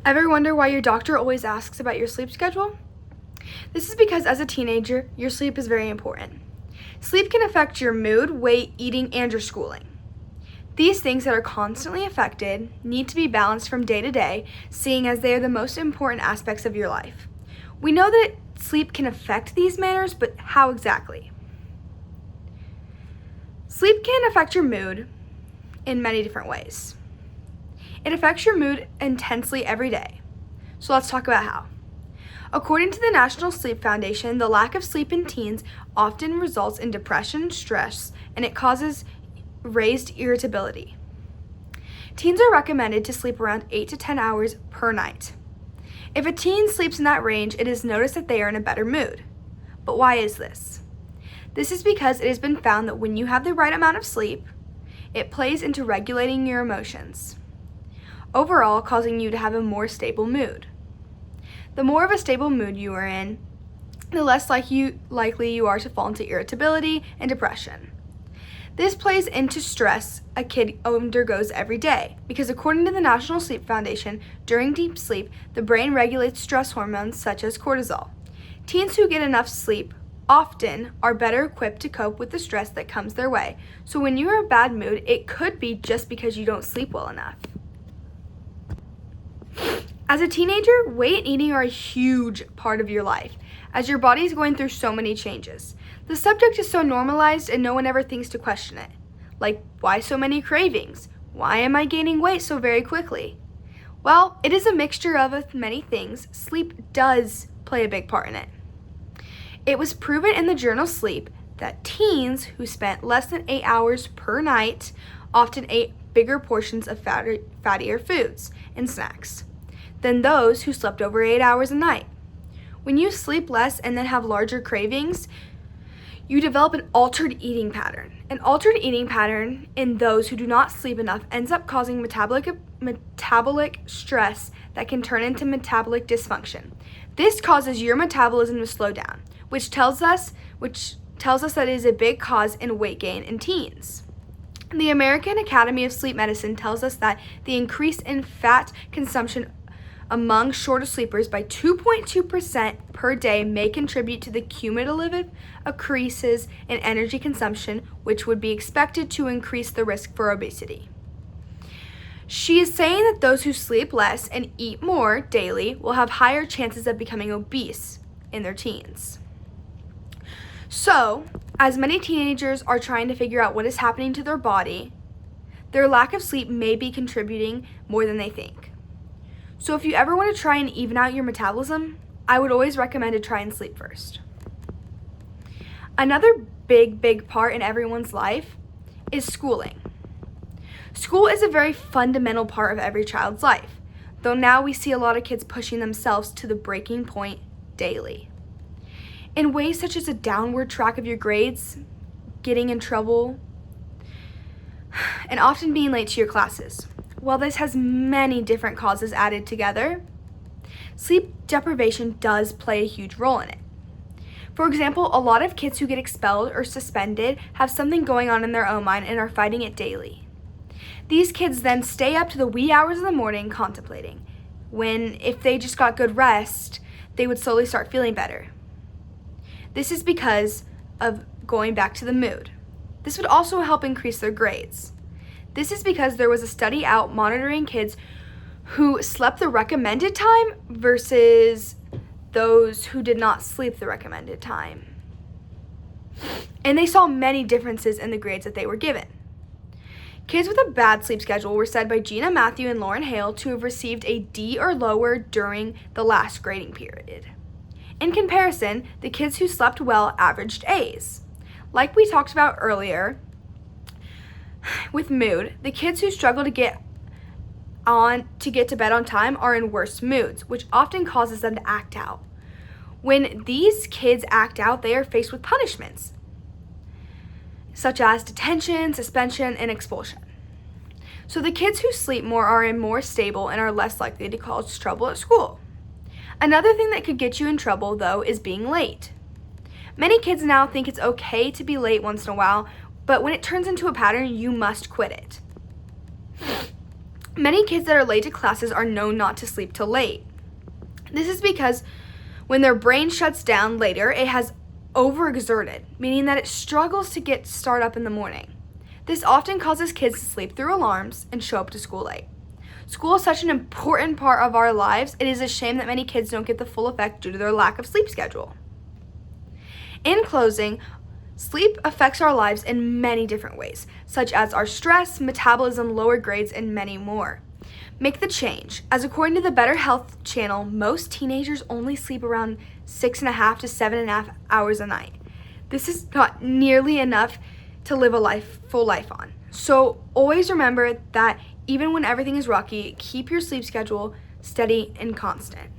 Ever wonder why your doctor always asks about your sleep schedule? This is because as a teenager, your sleep is very important. Sleep can affect your mood, weight, eating, and your schooling. These things that are constantly affected need to be balanced from day to day, seeing as they are the most important aspects of your life. We know that sleep can affect these manners, but how exactly? Sleep can affect your mood in many different ways. It affects your mood intensely every day. So let's talk about how. According to the National Sleep Foundation, the lack of sleep in teens often results in depression, stress, and it causes raised irritability. Teens are recommended to sleep around 8 to 10 hours per night. If a teen sleeps in that range, it is noticed that they are in a better mood. But why is this? This is because it has been found that when you have the right amount of sleep, it plays into regulating your emotions, overall causing you to have a more stable mood. The more of a stable mood you are in, the less likely you are to fall into irritability and depression. This plays into stress a kid undergoes every day because according to the National Sleep Foundation, during deep sleep, the brain regulates stress hormones such as cortisol. Teens who get enough sleep often are better equipped to cope with the stress that comes their way. So when you are in a bad mood, it could be just because you don't sleep well enough. As a teenager, weight and eating are a huge part of your life, as your body is going through so many changes. The subject is so normalized and no one ever thinks to question it. Like, why so many cravings? Why am I gaining weight so very quickly? Well, it is a mixture of many things. Sleep does play a big part in it. It was proven in the journal Sleep that teens who spent less than 8 hours per night often ate bigger portions of fattier foods and snacks than those who slept over 8 hours a night. When you sleep less and then have larger cravings, you develop an altered eating pattern. An altered eating pattern in those who do not sleep enough ends up causing metabolic stress that can turn into metabolic dysfunction. This causes your metabolism to slow down, which tells us that it is a big cause in weight gain in teens. The American Academy of Sleep Medicine tells us that the increase in fat consumption among shorter sleepers by 2.2% per day may contribute to the cumulative increases in energy consumption, which would be expected to increase the risk for obesity. She is saying that those who sleep less and eat more daily will have higher chances of becoming obese in their teens. So, as many teenagers are trying to figure out what is happening to their body, their lack of sleep may be contributing more than they think. So if you ever want to try and even out your metabolism, I would always recommend to try and sleep first. Another big part in everyone's life is schooling. School is a very fundamental part of every child's life, though now we see a lot of kids pushing themselves to the breaking point daily. In ways such as a downward track of your grades, getting in trouble, and often being late to your classes. While this has many different causes added together, sleep deprivation does play a huge role in it. For example, a lot of kids who get expelled or suspended have something going on in their own mind and are fighting it daily. These kids then stay up to the wee hours of the morning contemplating, when if they just got good rest, they would slowly start feeling better. This is because of going back to the mood. This would also help increase their grades. This is because there was a study out monitoring kids who slept the recommended time versus those who did not sleep the recommended time. And they saw many differences in the grades that they were given. Kids with a bad sleep schedule were said by Gina Matthew and Lauren Hale to have received a D or lower during the last grading period. In comparison, the kids who slept well averaged A's. Like we talked about earlier, with mood, the kids who struggle to get to bed on time are in worse moods, which often causes them to act out. When these kids act out, they are faced with punishments, such as detention, suspension, and expulsion. So the kids who sleep more are more stable and are less likely to cause trouble at school. Another thing that could get you in trouble, though, is being late. Many kids now think it's okay to be late once in a while, but when it turns into a pattern, you must quit it. Many kids that are late to classes are known not to sleep till late. This is because when their brain shuts down later, it has overexerted, meaning that it struggles to get start up in the morning. This often causes kids to sleep through alarms and show up to school late. School is such an important part of our lives, it is a shame that many kids don't get the full effect due to their lack of sleep schedule. In closing, sleep affects our lives in many different ways, such as our stress, metabolism, lower grades, and many more. Make the change, as according to the Better Health Channel, most teenagers only sleep around 6.5 to 7.5 hours a night. This is not nearly enough to live a full life on. So always remember that even when everything is rocky, keep your sleep schedule steady and constant.